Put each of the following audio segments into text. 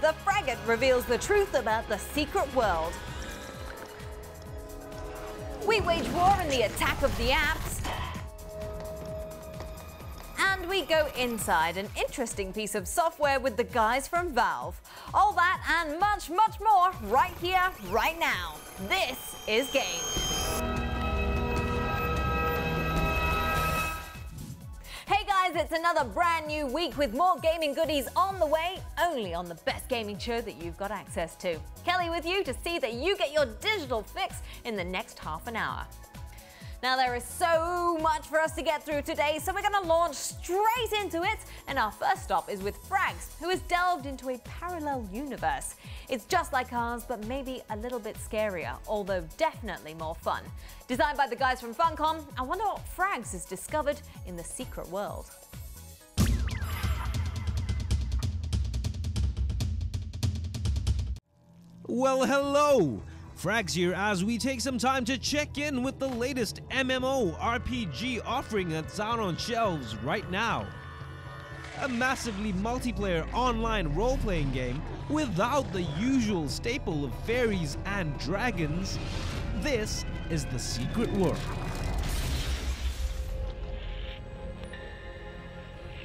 the frigate reveals the truth about the secret world. We wage war in the attack of the apps. And we go inside an interesting piece of software with the guys from Valve. All that and much, much more right here, right now. This is Game. Hey guys, it's another brand new week with more gaming goodies on the way, only on the best gaming show that you've got access to. Kelly with you to see that you get your digital fix in the next half an hour. Now there is so much for us to get through today, so we're going to launch straight into it. And our first stop is with Frags, who has delved into a parallel universe. It's just like ours, but maybe a little bit scarier, although definitely more fun. Designed by the guys from Funcom, I wonder what Frags has discovered in the secret world. Well, hello! Frags here as we take some time to check in with the latest MMORPG offering that's out on shelves right now. A massively multiplayer online role-playing game without the usual staple of fairies and dragons. This is The Secret World.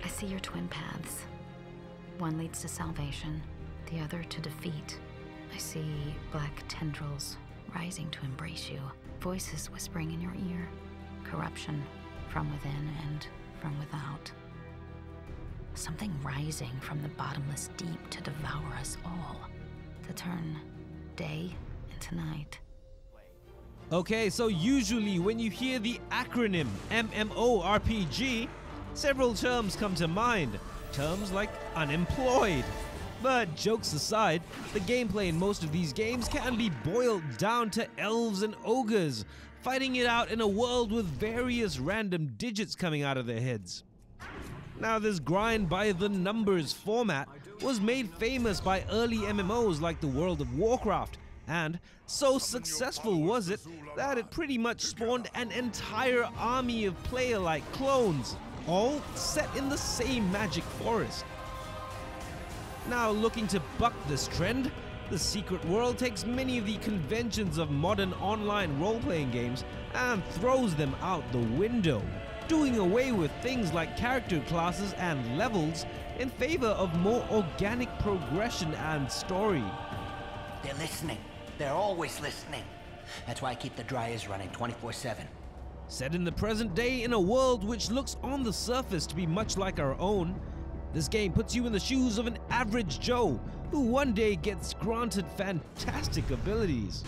I see your twin paths. One leads to salvation, the other to defeat. I see black tendrils rising to embrace you, voices whispering in your ear, corruption from within and from without. Something rising from the bottomless deep to devour us all, to turn day into night. Okay, so usually when you hear the acronym MMORPG, several terms come to mind. Terms like unemployed. But jokes aside, the gameplay in most of these games can be boiled down to elves and ogres, fighting it out in a world with various random digits coming out of their heads. Now this grind by the numbers format was made famous by early MMOs like the World of Warcraft, and so successful was it that it pretty much spawned an entire army of player-like clones, all set in the same magic forest. Now, looking to buck this trend, The Secret World takes many of the conventions of modern online role-playing games and throws them out the window, doing away with things like character classes and levels in favor of more organic progression and story. They're listening. They're always listening. That's why I keep the dryers running 24/7. Set in the present day in a world which looks on the surface to be much like our own, this game puts you in the shoes of an average Joe who one day gets granted fantastic abilities.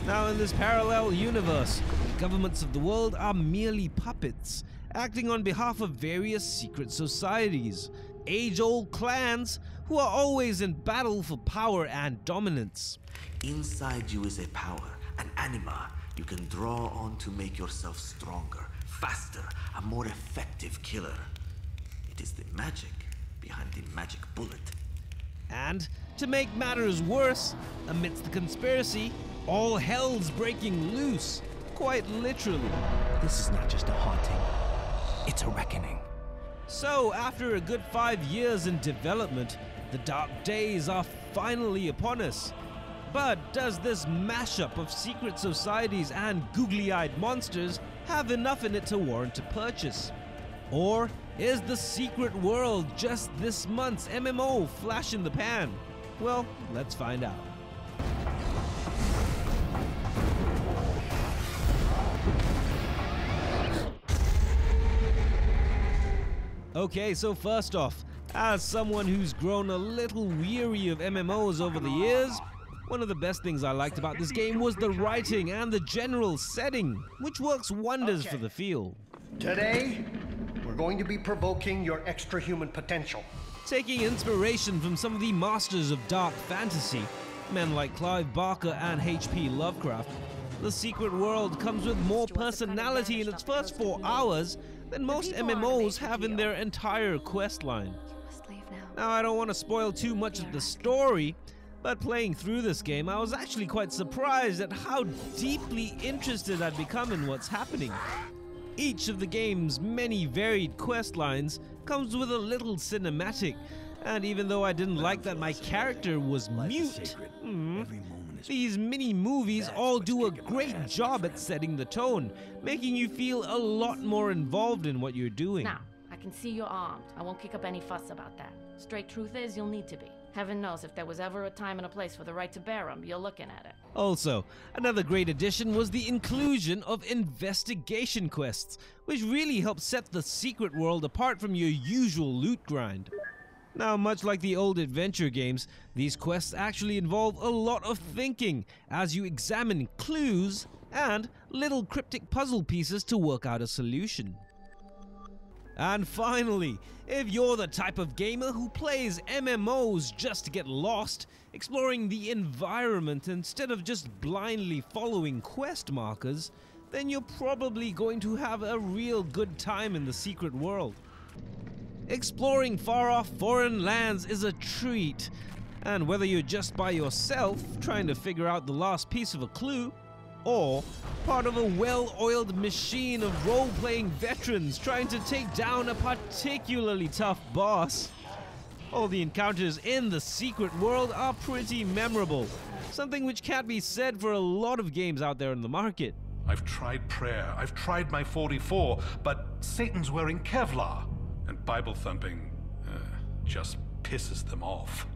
Now in this parallel universe, the governments of the world are merely puppets, acting on behalf of various secret societies, age-old clans who are always in battle for power and dominance. Inside you is a power, an anima you can draw on to make yourself stronger, faster, a more effective killer. It is the magic behind the magic bullet. And to make matters worse, amidst the conspiracy, all hell's breaking loose, quite literally. This is not just a haunting, it's a reckoning. So, after a good 5 years in development, the dark days are finally upon us. But does this mashup of secret societies and googly-eyed monsters have enough in it to warrant a purchase? Or is The Secret World just this month's MMO flash in the pan? Well, let's find out. Okay, so first off, as someone who's grown a little weary of MMOs over the years, one of the best things I liked about this game was the writing and the general setting, which works wonders for the feel. Today, we're going to be provoking your extra-human potential. Taking inspiration from some of the masters of dark fantasy, men like Clive Barker and H.P. Lovecraft, The Secret World comes with more personality in its first 4 hours than most MMOs have in their entire questline. Now, I don't want to spoil too much of the story, but playing through this game, I was actually quite surprised at how deeply interested I'd become in what's happening. each of the game's many varied quest lines comes with a little cinematic. And even though I didn't like that my character was mute, these mini-movies all do a great job at setting the tone, making you feel a lot more involved in what you're doing. Now, I can see you're armed. I won't kick up any fuss about that. Straight truth is, you'll need to be. Heaven knows if there was ever a time and a place for the right to bear them, you're looking at it. Also, another great addition was the inclusion of investigation quests, which really helped set the secret world apart from your usual loot grind. Now, much like the old adventure games, these quests actually involve a lot of thinking as you examine clues and little cryptic puzzle pieces to work out a solution. And finally, if you're the type of gamer who plays MMOs just to get lost, exploring the environment instead of just blindly following quest markers, then you're probably going to have a real good time in the secret world. Exploring far-off foreign lands is a treat, and whether you're just by yourself trying to figure out the last piece of a clue, or part of a well-oiled machine of role-playing veterans trying to take down a particularly tough boss, all the encounters in the secret world are pretty memorable, something which can't be said for a lot of games out there in the market. I've tried prayer, I've tried my 44, but Satan's wearing Kevlar, and Bible thumping just pisses them off.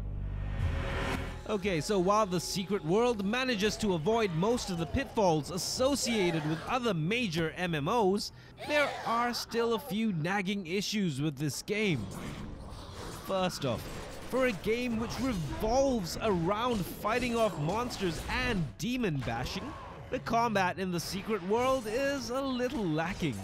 Okay, so while the secret world manages to avoid most of the pitfalls associated with other major MMOs, there are still a few nagging issues with this game. First off, for a game which revolves around fighting off monsters and demon bashing, the combat in the secret world is a little lacking.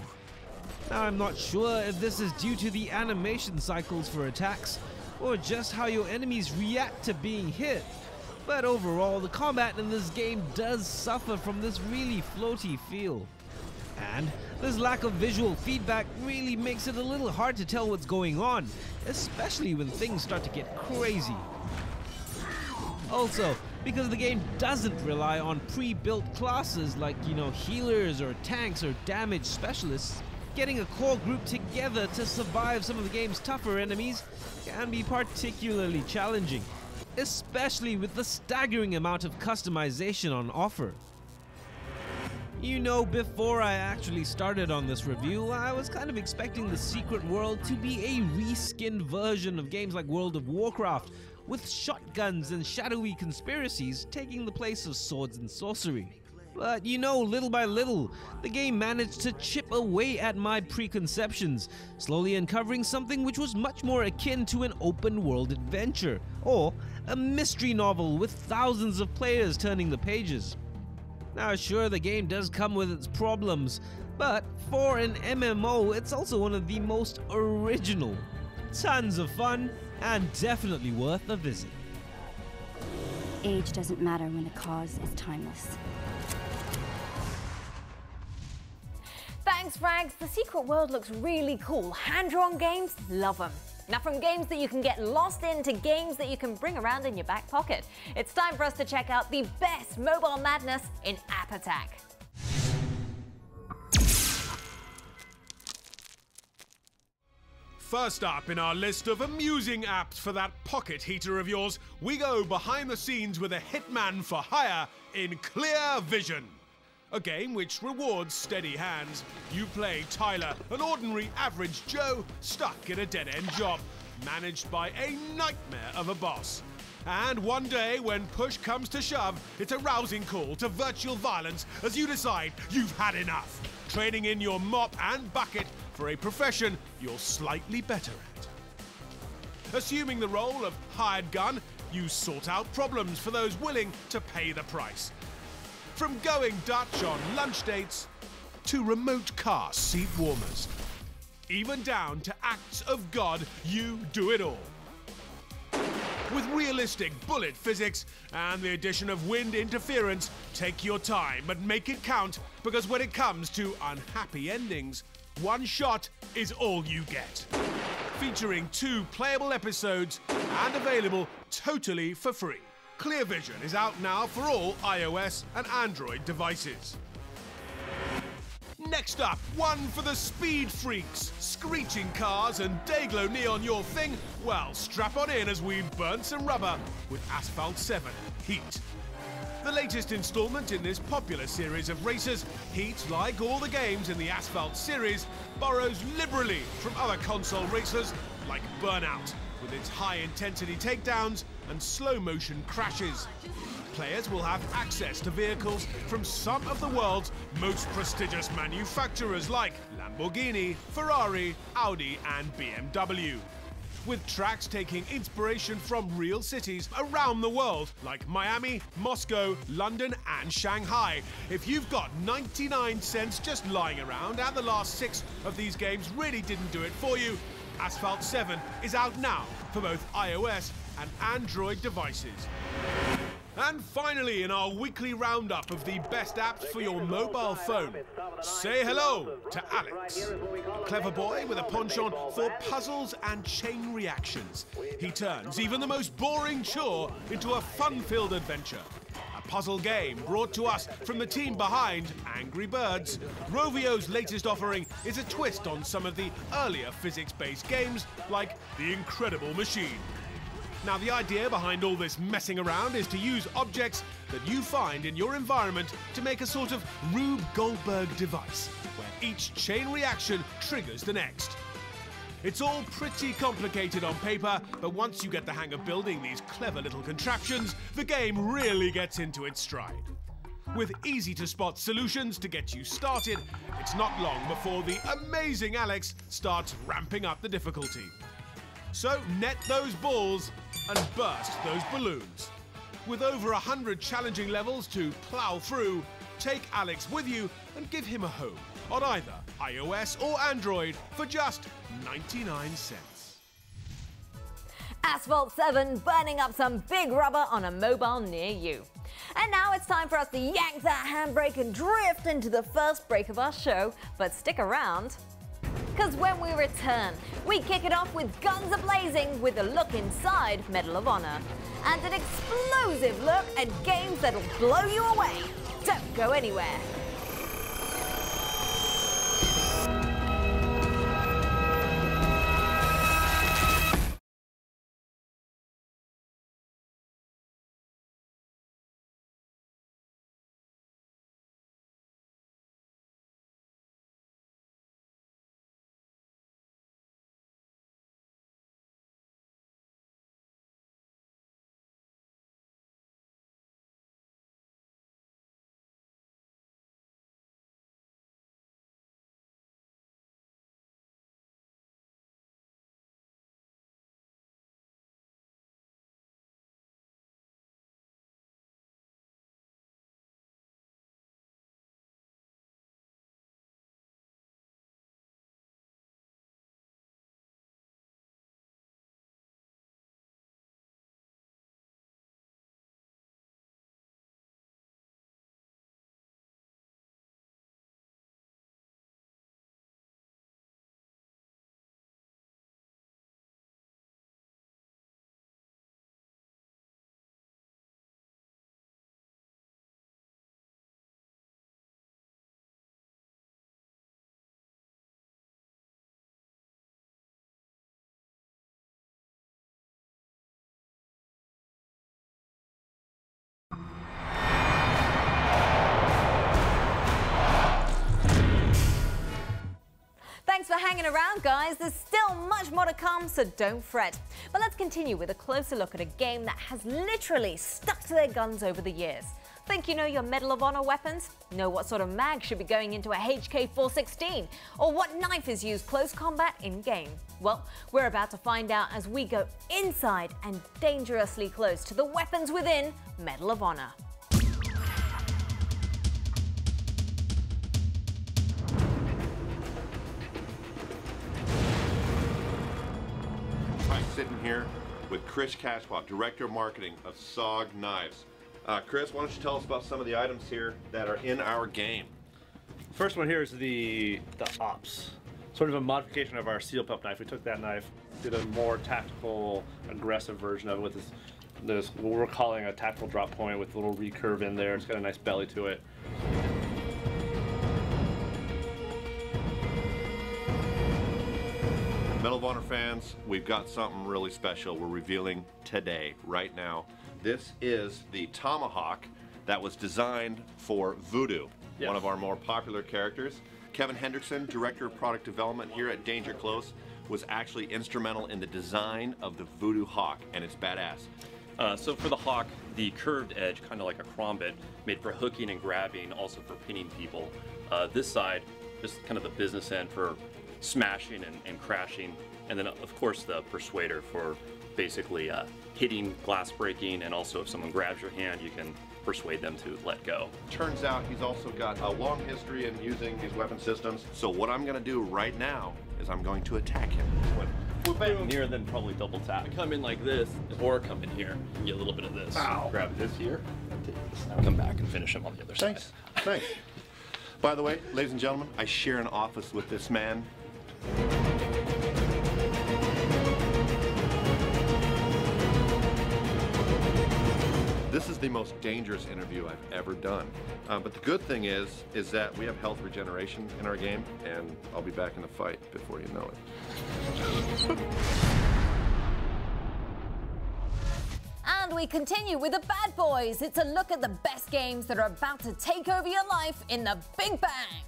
Now, I'm not sure if this is due to the animation cycles for attacks, or just how your enemies react to being hit. But overall, the combat in this game does suffer from this really floaty feel. And this lack of visual feedback really makes it a little hard to tell what's going on, especially when things start to get crazy. Also, because the game doesn't rely on pre-built classes like, healers or tanks or damage specialists, getting a core group together to survive some of the game's tougher enemies can be particularly challenging, especially with the staggering amount of customization on offer. Before I actually started on this review, I was kind of expecting the secret world to be a reskinned version of games like World of Warcraft, with shotguns and shadowy conspiracies taking the place of swords and sorcery. But little by little, the game managed to chip away at my preconceptions, slowly uncovering something which was much more akin to an open-world adventure, or a mystery novel with thousands of players turning the pages. Now sure, the game does come with its problems, but for an MMO, it's also one of the most original. Tons of fun, and definitely worth a visit. Age doesn't matter when the cause is timeless. Thanks, Frags. The secret world looks really cool. Hand-drawn games, love them. Now, from games that you can get lost in to games that you can bring around in your back pocket, it's time for us to check out the best mobile madness in App Attack. First up in our list of amusing apps for that pocket heater of yours, we go behind the scenes with a hitman for hire in Clear Vision. A game which rewards steady hands. You play Tyler, an ordinary average Joe stuck in a dead-end job, managed by a nightmare of a boss. And one day, when push comes to shove, it's a rousing call to virtual violence as you decide you've had enough, trading in your mop and bucket for a profession you're slightly better at. Assuming the role of hired gun, you sort out problems for those willing to pay the price. From going Dutch on lunch dates to remote car seat warmers, even down to acts of God, you do it all. With realistic bullet physics and the addition of wind interference, take your time but make it count, because when it comes to unhappy endings, one shot is all you get. Featuring 2 playable episodes and available totally for free. Clear Vision is out now for all iOS and Android devices. Next up, one for the speed freaks. Screeching cars and Dayglow neon your thing? Well, strap on in as we burn some rubber with Asphalt 7 Heat. The latest installment in this popular series of racers, Heat, like all the games in the Asphalt series, borrows liberally from other console racers like Burnout, with its high-intensity takedowns and slow-motion crashes. Players will have access to vehicles from some of the world's most prestigious manufacturers like Lamborghini, Ferrari, Audi and BMW. With tracks taking inspiration from real cities around the world like Miami, Moscow, London and Shanghai. If you've got 99 cents just lying around and the last 6 of these games really didn't do it for you, Asphalt 7 is out now for both iOS and Android devices. And finally, in our weekly roundup of the best apps for your mobile phone, say hello to Alex. A clever boy with a penchant for puzzles and chain reactions. He turns even the most boring chore into a fun-filled adventure. A puzzle game brought to us from the team behind Angry Birds. Rovio's latest offering is a twist on some of the earlier physics-based games like The Incredible Machine. Now, the idea behind all this messing around is to use objects that you find in your environment to make a sort of Rube Goldberg device, where each chain reaction triggers the next. It's all pretty complicated on paper, but once you get the hang of building these clever little contraptions, the game really gets into its stride. With easy-to-spot solutions to get you started, it's not long before the amazing Alex starts ramping up the difficulty. So net those balls and burst those balloons. With over 100 challenging levels to plow through, take Alex with you and give him a home on either iOS or Android for just 99 cents. Asphalt 7 burning up some big rubber on a mobile near you. And now it's time for us to yank that handbrake and drift into the first break of our show, but stick around. Because when we return, we kick it off with guns a-blazing with a look inside Medal of Honor. And an explosive look at games that'll blow you away. Don't go anywhere. Thanks for hanging around, guys. There's still much more to come, so don't fret. But let's continue with a closer look at a game that has literally stuck to their guns over the years. Think you know your Medal of Honor weapons? Know what sort of mag should be going into a HK416? Or what knife is used close combat in-game? Well, we're about to find out as we go inside and dangerously close to the weapons within Medal of Honor. Sitting here with Chris Kashwat, Director of Marketing of SOG Knives. Chris, why don't you tell us about some of the items here that are in our game? First one here is the Ops, sort of a modification of our Seal Pup knife. We took that knife, did a more tactical, aggressive version of it with this what we're calling a tactical drop point with a little recurve in there. It's got a nice belly to it. Medal of Honor fans, we've got something really special we're revealing today, right now. This is the Tomahawk that was designed for Voodoo, one of our more popular characters. Kevin Hendrickson, Director of Product Development here at Danger Close, was actually instrumental in the design of the Voodoo Hawk, and it's badass. So for the Hawk, the curved edge, kind of like a crombit, made for hooking and grabbing, also for pinning people. This side, just kind of the business end for smashing and crashing. And then, of course, the Persuader for basically hitting, glass breaking, and also if someone grabs your hand, you can persuade them to let go. Turns out he's also got a long history in using these weapon systems. So what I'm going to do right now is I'm going to attack him. Near, then probably double tap. Come in like this, or come in here and get a little bit of this. Ow. Grab this here, and take this. Now come back and finish him on the other side. Thanks. By the way, ladies and gentlemen, I share an office with this man. This is the most dangerous interview I've ever done. But the good thing is that we have health regeneration in our game, and I'll be back in the fight before you know it. And we continue with the Bad Boys. It's a look at the best games that are about to take over your life in the Big Bang.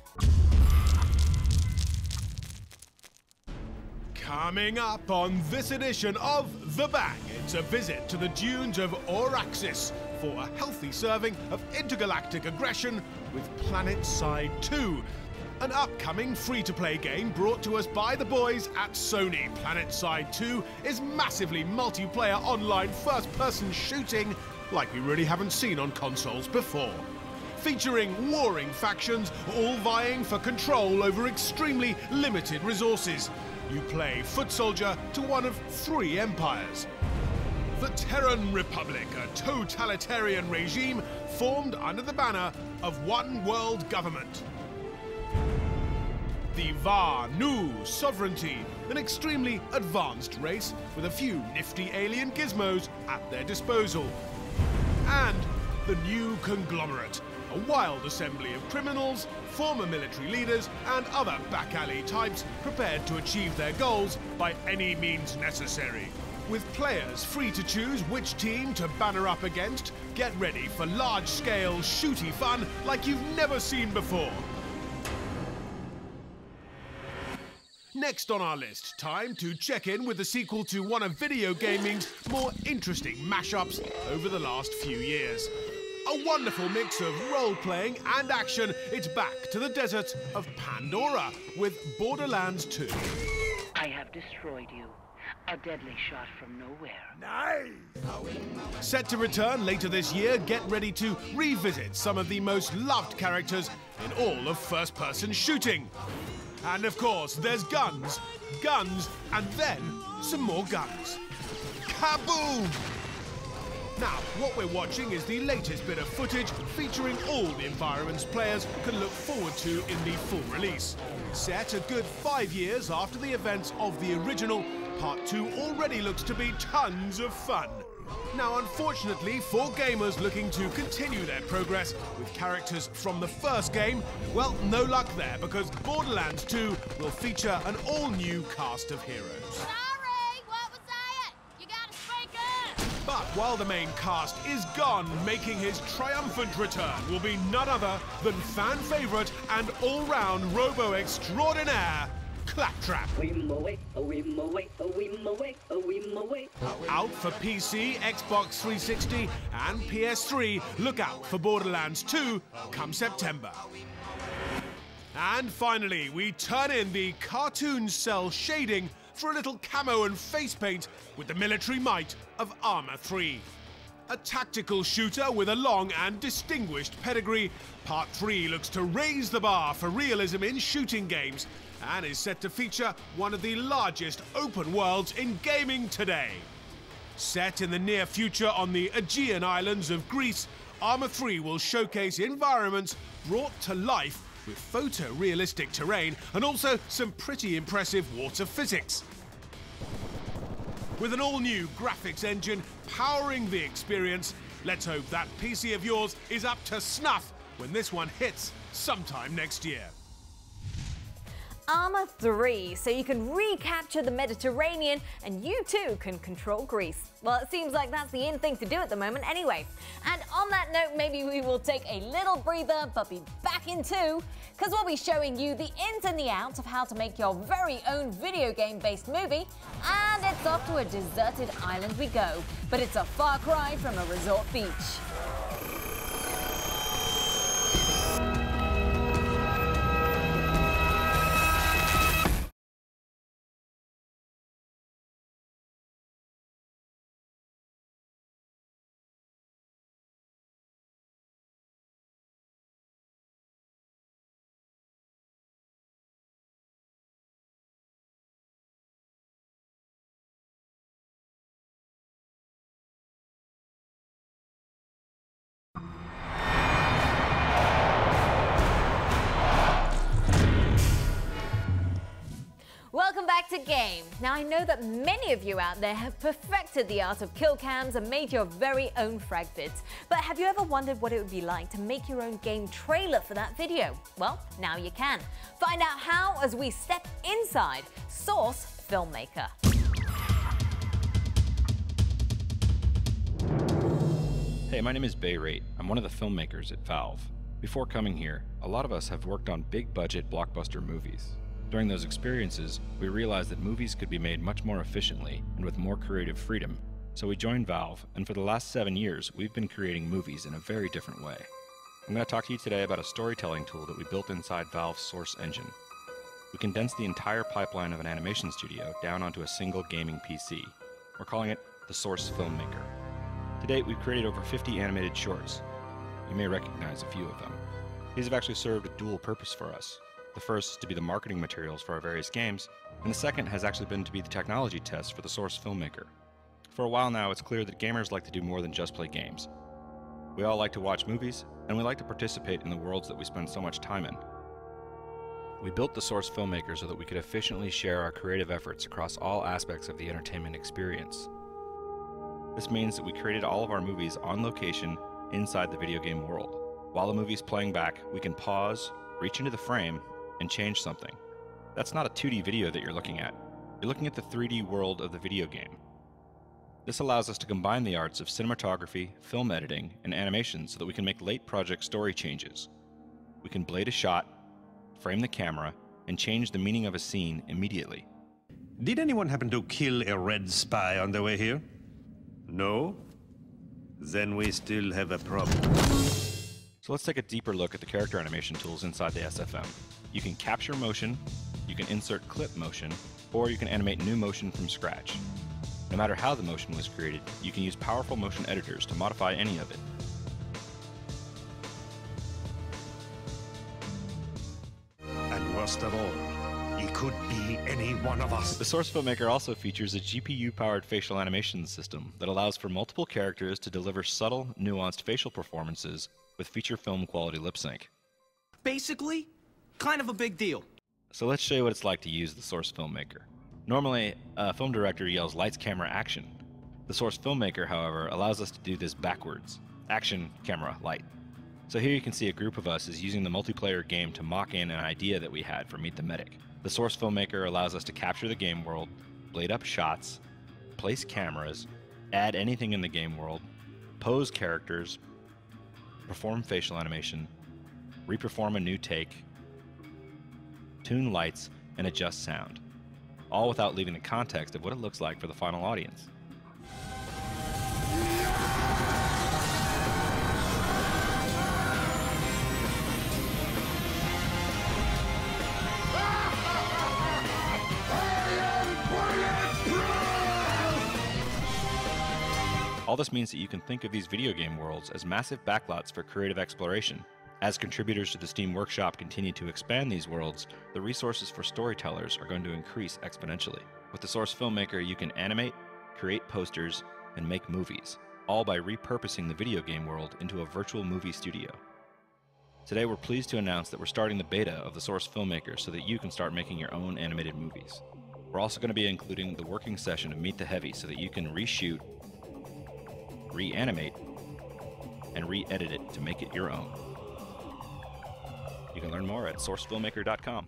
Coming up on this edition of The Bang, it's a visit to the dunes of Auraxis for a healthy serving of intergalactic aggression with PlanetSide 2, an upcoming free-to-play game brought to us by the boys at Sony. PlanetSide 2 is massively multiplayer online first-person shooting like we really haven't seen on consoles before. Featuring warring factions all vying for control over extremely limited resources. You play foot soldier to one of 3 empires. The Terran Republic, a totalitarian regime formed under the banner of one world government. The Va-Nu Sovereignty, an extremely advanced race with a few nifty alien gizmos at their disposal. And the New Conglomerate, a wild assembly of criminals, former military leaders, and other back-alley types prepared to achieve their goals by any means necessary. With players free to choose which team to banner up against, get ready for large-scale shooty fun like you've never seen before. Next on our list, time to check in with the sequel to one of video gaming's more interesting mashups over the last few years. A wonderful mix of role-playing and action, it's back to the desert of Pandora with Borderlands 2. I have destroyed you. A deadly shot from nowhere. Nice! Set to return later this year, get ready to revisit some of the most loved characters in all of first-person shooting. And of course, there's guns, and then some more guns. Kaboom! Now, what we're watching is the latest bit of footage featuring all the environments players can look forward to in the full release. Set a good 5 years after the events of the original, Part 2 already looks to be tons of fun. Now, unfortunately, for gamers looking to continue their progress with characters from the first game, well, no luck there, because Borderlands 2 will feature an all-new cast of heroes. Sorry, what was that? You gotta speak up! But while the main cast is gone, making his triumphant return will be none other than fan favorite and all-round robo extraordinaire, Claptrap. Out for PC, Xbox 360 and PS3, look out for Borderlands 2 come September. And finally, we turn in the cartoon cell shading for a little camo and face paint with the military might of Arma 3. A tactical shooter with a long and distinguished pedigree, Part 3 looks to raise the bar for realism in shooting games and is set to feature one of the largest open worlds in gaming today. Set in the near future on the Aegean islands of Greece, Arma 3 will showcase environments brought to life with photorealistic terrain and also some pretty impressive water physics. With an all-new graphics engine powering the experience, let's hope that PC of yours is up to snuff when this one hits sometime next year. Arma 3, so you can recapture the Mediterranean and you too can control Greece. Well, it seems like that's the in thing to do at the moment anyway. And on that note, maybe we will take a little breather but be back in 2, because we'll be showing you the ins and the outs of how to make your very own video game based movie. And it's off to a deserted island we go, but it's a far cry from a resort beach. Welcome back to Game. Now I know that many of you out there have perfected the art of kill cams and made your very own frag vids. But have you ever wondered what it would be like to make your own game trailer for that video? Well, now you can. Find out how as we step inside Source Filmmaker. Hey, my name is Bayrate. I'm one of the filmmakers at Valve. Before coming here, a lot of us have worked on big-budget blockbuster movies. During those experiences, we realized that movies could be made much more efficiently and with more creative freedom. So we joined Valve, and for the last 7 years, we've been creating movies in a very different way. I'm going to talk to you today about a storytelling tool that we built inside Valve's Source engine. We condensed the entire pipeline of an animation studio down onto a single gaming PC. We're calling it the Source Filmmaker. To date, we've created over 50 animated shorts. You may recognize a few of them. These have actually served a dual purpose for us. The first is to be the marketing materials for our various games, and the second has actually been to be the technology test for the Source Filmmaker. For a while now, it's clear that gamers like to do more than just play games. We all like to watch movies, and we like to participate in the worlds that we spend so much time in. We built the Source Filmmaker so that we could efficiently share our creative efforts across all aspects of the entertainment experience. This means that we created all of our movies on location inside the video game world. While the movie's playing back, we can pause, reach into the frame, and change something. That's not a 2D video that you're looking at. You're looking at the 3D world of the video game. This allows us to combine the arts of cinematography, film editing, and animation so that we can make late project story changes. We can blade a shot, frame the camera, and change the meaning of a scene immediately. Did anyone happen to kill a red spy on the way here? No? Then we still have a problem. So let's take a deeper look at the character animation tools inside the SFM. You can capture motion, you can insert clip motion, or you can animate new motion from scratch. No matter how the motion was created, you can use powerful motion editors to modify any of it. And worst of all, he could be any one of us. The Source Filmmaker also features a GPU-powered facial animation system that allows for multiple characters to deliver subtle, nuanced facial performances with feature film quality lip sync. Basically, kind of a big deal. So let's show you what it's like to use the Source Filmmaker. Normally, a film director yells lights, camera, action. The Source Filmmaker, however, allows us to do this backwards. Action, camera, light. So here you can see a group of us is using the multiplayer game to mock in an idea that we had for Meet the Medic. The Source Filmmaker allows us to capture the game world, blade up shots, place cameras, add anything in the game world, pose characters, perform facial animation, reperform a new take, tune lights, and adjust sound, all without leaving the context of what it looks like for the final audience. All this means that you can think of these video game worlds as massive backlots for creative exploration. As contributors to the Steam Workshop continue to expand these worlds, the resources for storytellers are going to increase exponentially. With the Source Filmmaker, you can animate, create posters, and make movies, all by repurposing the video game world into a virtual movie studio. Today, we're pleased to announce that we're starting the beta of the Source Filmmaker so that you can start making your own animated movies. We're also going to be including the working session of Meet the Heavy so that you can reshoot, reanimate, and re-edit it to make it your own. You can learn more at sourcefilmmaker.com.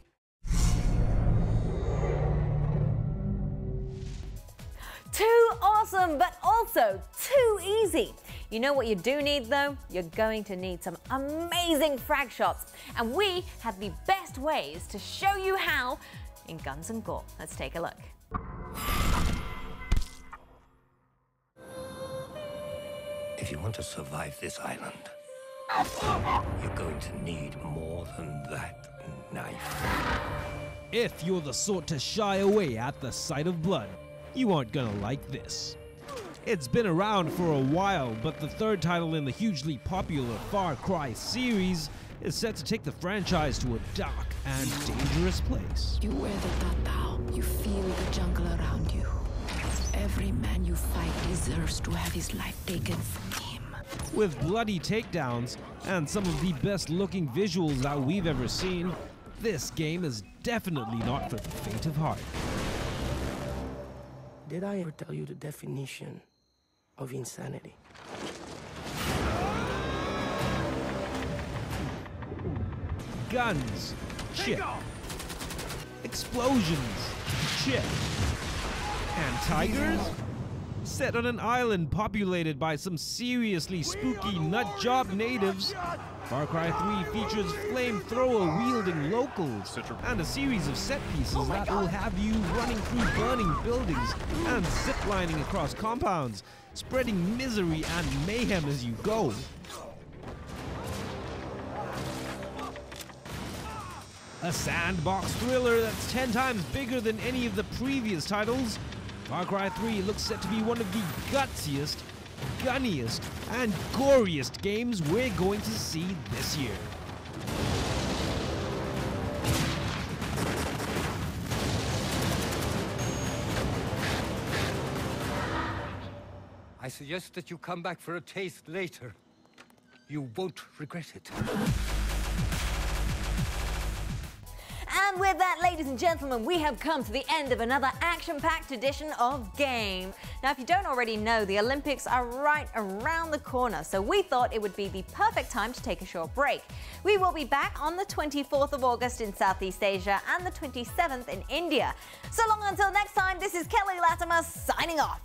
awesome, but also too easy. You know what you do need though? You're going to need some amazing frag shots. And we have the best ways to show you how in Guns and Gore. Let's take a look. If you want to survive this island, you're going to need more than that knife. If you're the sort to shy away at the sight of blood, you aren't gonna like this. It's been around for a while, but the third title in the hugely popular Far Cry series is set to take the franchise to a dark and dangerous place. You wear the tatau. You feel the jungle around you. Every man you fight deserves to have his life taken from him. With bloody takedowns and some of the best looking visuals that we've ever seen, this game is definitely not for the faint of heart. Did I ever tell you the definition of insanity? Guns, check. Explosions, check. And tigers? Set on an island populated by some seriously spooky nutjob natives, Far Cry 3 features flamethrower-wielding locals and a series of set pieces that will have you running through burning buildings and ziplining across compounds, spreading misery and mayhem as you go. A sandbox thriller that's 10 times bigger than any of the previous titles, Far Cry 3 looks set to be one of the gutsiest, gunniest, and goriest games we're going to see this year. I suggest that you come back for a taste later. You won't regret it. And with that, ladies and gentlemen, we have come to the end of another action-packed edition of Game. Now, if you don't already know, the Olympics are right around the corner, so we thought it would be the perfect time to take a short break. We will be back on the 24th of August in Southeast Asia and the 27th in India. So long until next time, this is Kelly Latimer signing off.